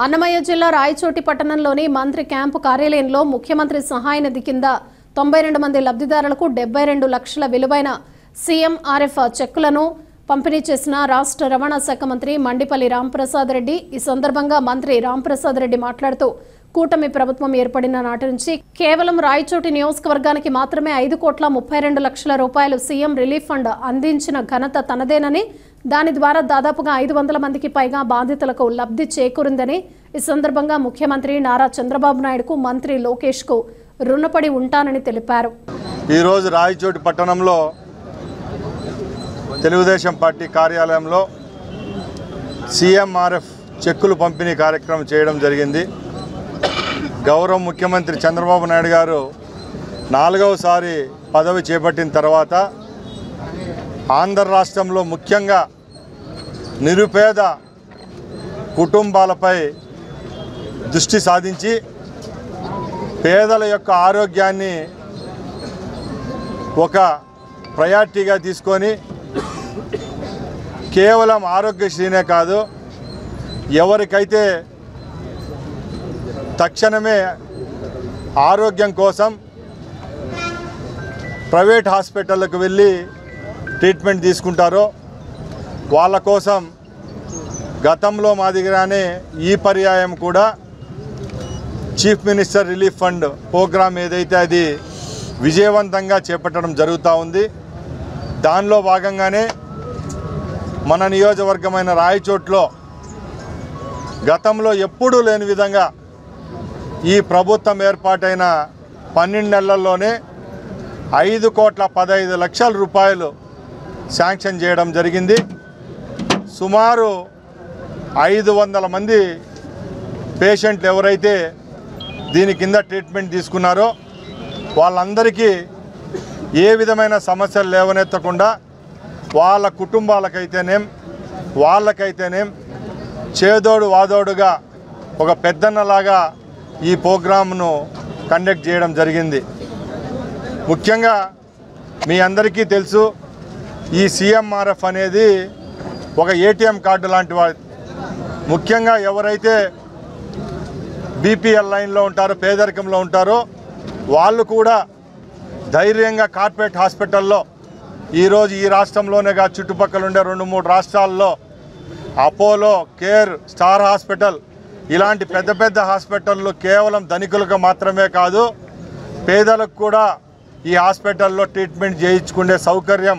అన్నమయ్య జిల్లా రాయచోటి పట్టణంలోని మంత్రి క్యాంపు కార్యాలయంలో ముఖ్యమంత్రి సహాయ నిధి కింద 92 మంది లబ్ధిదారులకు 72 లక్షల విలువైన సీఎంఆర్ఎఫ్ చెక్కులను పంపిణీ చేసిన రాష్ట్ర రవాణా శాఖ మంత్రి మండిపల్లి రాంప్రసాద్ రెడ్డి. ఈ సందర్భంగా మంత్రి రాంప్రసాద్ రెడ్డి మాట్లాడుతూ కూటమి ప్రభుత్వం ఏర్పడిన నాటి నుంచి కేవలం రాయచోటి నియోజకవర్గానికి మాత్రమే 5,32 లక్షల రూపాయలు సీఎం రిలీఫ్ ఫండ్ అందించిన ఘనత తనదేనని, దాని ద్వారా దాదాపుగా 500 మందికి పైగా బాధితులకు లబ్ధి చేకూరిందని, ఈ సందర్భంగా ముఖ్యమంత్రి నారా చంద్రబాబు నాయుడుకు మంత్రి లోకేష్కు రుణపడి ఉంటానని తెలిపారు. ఈరోజు రాయచోటి పట్టణంలో తెలుగుదేశం పార్టీ కార్యాలయంలో సీఎంఆర్ఎఫ్ చెక్కులు పంపిణీ కార్యక్రమం చేయడం జరిగింది. గౌరవ ముఖ్యమంత్రి చంద్రబాబు నాయుడు గారు 4వసారి పదవి చేపట్టిన తర్వాత ఆంధ్ర రాష్ట్రంలో ముఖ్యంగా నిరుపేద కుటుంబాలపై దృష్టి సాధించి పేదల యొక్క ఆరోగ్యాన్ని ఒక ప్రయారిటీగా తీసుకొని కేవలం ఆరోగ్యశ్రీనే కాదు, ఎవరికైతే తక్షణమే ఆరోగ్యం కోసం ప్రైవేట్ హాస్పిటళ్ళకు వెళ్ళి ట్రీట్మెంట్ తీసుకుంటారో వాళ్ళ కోసం గతంలో మాదిరిగానే ఈ పర్యాయం కూడా chief minister relief fund programme ఏదైతే అది విజయవంతంగా చేపట్టడం జరుగుతూ ఉంది. దానిలో భాగంగానే మన నియోజకవర్గమైన రాయచోట్లో గతంలో ఎప్పుడూ లేని విధంగా ఈ ప్రభుత్వం ఏర్పాటైన 12 నెలల్లోనే 5,15 రూపాయలు శాంక్షన్ చేయడం జరిగింది. సుమారు 500 మంది పేషెంట్లు ఎవరైతే దీని కింద ట్రీట్మెంట్ తీసుకున్నారో వాళ్ళందరికీ ఏ విధమైన సమస్యలు లేవనెత్తకుండా వాళ్ళ కుటుంబాలకైతేనేం వాళ్ళకైతేనేం చేదోడు వాదోడుగా ఒక పెద్దన్నలాగా ఈ ప్రోగ్రామ్ను కండక్ట్ చేయడం జరిగింది. ముఖ్యంగా మీ అందరికీ తెలుసు, ఈ సీఎంఆర్ఎఫ్ అనేది ఒక ఏటీఎం కార్డు లాంటి వాడు. ముఖ్యంగా ఎవరైతే బీపీఎల్ లైన్లో ఉంటారో, పేదరికంలో ఉంటారో వాళ్ళు కూడా ధైర్యంగా కార్పొరేట్ హాస్పిటల్లో ఈరోజు ఈ రాష్ట్రంలోనే కాదు చుట్టుపక్కల ఉండే 2-3 రాష్ట్రాల్లో అపోలో, కేర్, స్టార్ హాస్పిటల్ ఇలాంటి పెద్ద పెద్ద హాస్పిటళ్ళు కేవలం ధనికులకు మాత్రమే కాదు పేదలకు కూడా ఈ హాస్పిటల్లో ట్రీట్మెంట్ చేయించుకునే సౌకర్యం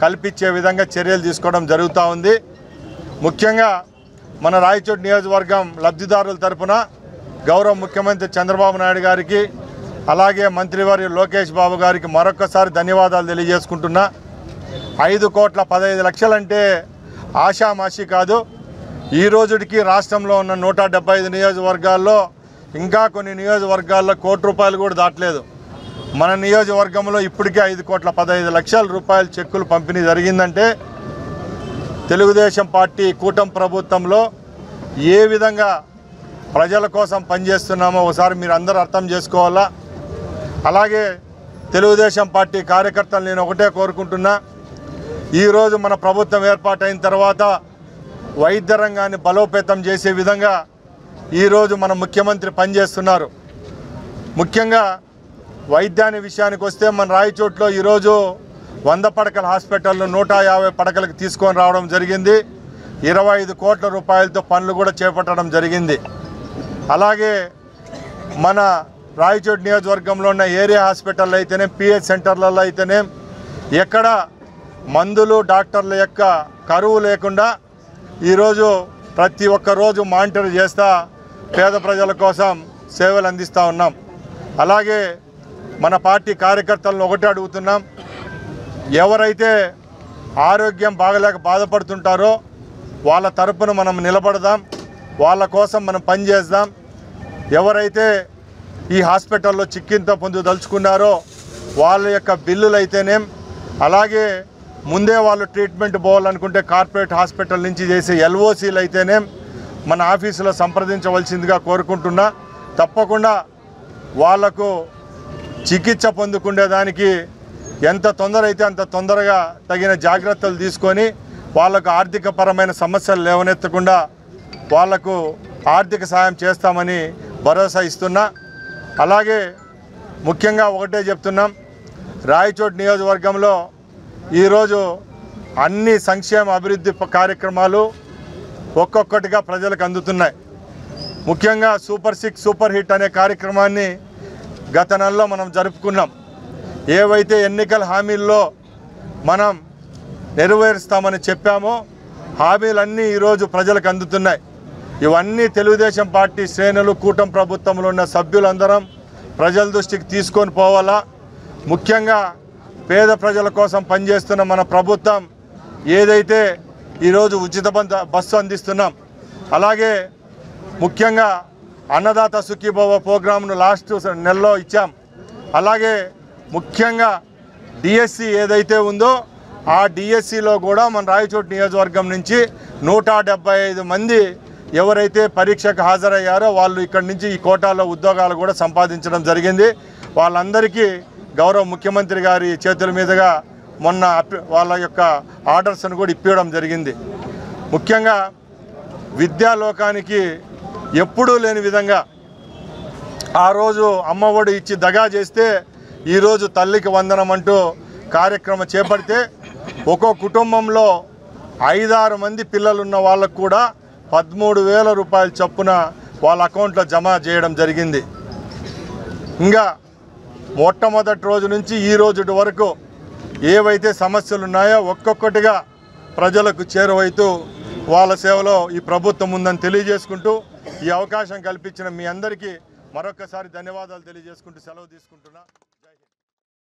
కల్పించే విధంగా చర్యలు తీసుకోవడం జరుగుతూ ఉంది. ముఖ్యంగా మన రాయచోటి నియోజకవర్గం లబ్ధిదారుల తరఫున గౌరవ ముఖ్యమంత్రి చంద్రబాబు నాయుడు గారికి అలాగే మంత్రివర్యులు లోకేష్ బాబు గారికి మరొకసారి ధన్యవాదాలు తెలియజేసుకుంటున్నా. 5,15 అంటే ఆషామాషి కాదు. ఈ రోజుకి రాష్ట్రంలో ఉన్న 175 నియోజకవర్గాల్లో ఇంకా కొన్ని నియోజకవర్గాల్లో ₹1,00,00,000 కూడా దాటలేదు. మన నియోజకవర్గంలో ఇప్పటికే 5,15 రూపాయల చెక్కులు పంపిణీ జరిగిందంటే తెలుగుదేశం పార్టీ కూటమి ప్రభుత్వంలో ఏ విధంగా ప్రజల కోసం పనిచేస్తున్నామో ఒకసారి మీరు అందరూ అర్థం చేసుకోవాలా. అలాగే తెలుగుదేశం పార్టీ కార్యకర్తలు నేను ఒకటే కోరుకుంటున్నా, ఈరోజు మన ప్రభుత్వం ఏర్పాటైన తర్వాత వైద్య రంగాన్ని బలోపేతం చేసే విధంగా ఈరోజు మన ముఖ్యమంత్రి పనిచేస్తున్నారు. ముఖ్యంగా వైద్యాన్ని విషయానికి వస్తే మన రాయచోట్లో ఈరోజు 100 పడకల హాస్పిటల్ను 150 పడకలకు తీసుకొని రావడం జరిగింది. 25 కోట్ల రూపాయలతో పనులు కూడా చేపట్టడం జరిగింది. అలాగే మన రాయచోటి నియోజకవర్గంలో ఉన్న ఏరియా హాస్పిటల్ అయితేనే, పిహెచ్ సెంటర్లలో అయితేనే ఎక్కడ మందులు డాక్టర్ల యొక్క కరువు లేకుండా ఈరోజు ప్రతి ఒక్క రోజు మానిటర్ చేస్తూ పేద ప్రజల కోసం సేవలు అందిస్తూ ఉన్నాం. అలాగే మన పార్టీ కార్యకర్తలను ఒకటే అడుగుతున్నాం, ఎవరైతే ఆరోగ్యం బాగలేక బాధపడుతుంటారో వాళ్ళ తరపున మనం నిలబడదాం, వాళ్ళ కోసం మనం పనిచేద్దాం. ఎవరైతే ఈ హాస్పిటల్లో చికిత్స పొందదలుచుకున్నారో వాళ్ళ యొక్క బిల్లులు అయితేనేం, అలాగే ముందే వాళ్ళు ట్రీట్మెంట్ పోవాలనుకుంటే కార్పొరేట్ హాస్పిటల్ నుంచి చేసే ఎల్ఓసీలు అయితేనేం మన ఆఫీసులో సంప్రదించవలసిందిగా కోరుకుంటున్నా. తప్పకుండా వాళ్లకు చికిత్స పొందుకునేదానికి ఎంత తొందర అయితే అంత తొందరగా తగిన జాగ్రత్తలు తీసుకొని వాళ్ళకు ఆర్థిక పరమైన సమస్యలు లేవనెత్తకుండా వాళ్లకు ఆర్థిక సాయం చేస్తామని భరోసా ఇస్తున్నా. అలాగే ముఖ్యంగా ఒకటే చెప్తున్నాం, రాయచోటి నియోజకవర్గంలో ఈరోజు అన్ని సంక్షేమ అభివృద్ధి కార్యక్రమాలు ఒక్కొక్కటిగా ప్రజలకు అందుతున్నాయి. ముఖ్యంగా సూపర్ 6 సూపర్ హిట్ అనే కార్యక్రమాన్ని గత నెలలో మనం జరుపుకున్నాం. ఏవైతే ఎన్నికల హామీల్లో మనం నెరవేరుస్తామని చెప్పామో హామీలన్నీ ఈరోజు ప్రజలకు అందుతున్నాయి. ఇవన్నీ తెలుగుదేశం పార్టీ శ్రేణులు, కూటమి ప్రభుత్వంలో ఉన్న సభ్యులందరం ప్రజల దృష్టికి తీసుకొని పోవాలా. ముఖ్యంగా పేద ప్రజల కోసం పనిచేస్తున్న మన ప్రభుత్వం ఏదైతే ఈరోజు ఉచిత బస్సు అందిస్తున్నాం, అలాగే ముఖ్యంగా అన్నదాత సుఖీభవ ప్రోగ్రాంను లాస్ట్ నెలలో ఇచ్చాం. అలాగే ముఖ్యంగా డిఎస్సి ఏదైతే ఉందో ఆ డిఎస్సిలో కూడా మన రాయచోటి నియోజకవర్గం నుంచి 175 మంది ఎవరైతే పరీక్షకు హాజరయ్యారో వాళ్ళు ఇక్కడి నుంచి ఈ కోటాలో ఉద్యోగాలు కూడా సంపాదించడం జరిగింది. వాళ్ళందరికీ గౌరవ ముఖ్యమంత్రి గారి చేతుల మీదుగా మొన్న వాళ్ళ యొక్క ఆర్డర్స్ను కూడా ఇప్పించడం జరిగింది. ముఖ్యంగా విద్యాలోకానికి ఎప్పుడూ లేని విధంగా ఆ రోజు అమ్మఒడి ఇచ్చి దగా చేస్తే ఈరోజు తల్లికి వందనం అంటూ కార్యక్రమం చేపడితే ఒక్కో కుటుంబంలో 5-6 మంది పిల్లలున్న వాళ్ళకు కూడా 13,000 రూపాయల చొప్పున వాళ్ళ అకౌంట్లో జమ చేయడం జరిగింది. ఇంకా మొట్టమొదటి రోజు నుంచి ఈ రోజు వరకు ఏవైతే సమస్యలు ఉన్నాయో ఒక్కొక్కటిగా ప్రజలకు చేరువైతూ వాళ్ళ సేవలో ఈ ప్రభుత్వం ఉందని తెలియజేసుకుంటూ ఈ అవకాశం కల్పించిన మీ అందరికీ మరొకసారి ధన్యవాదాలు తెలియజేసుకుంటూ సెలవు తీసుకుంటున్నా.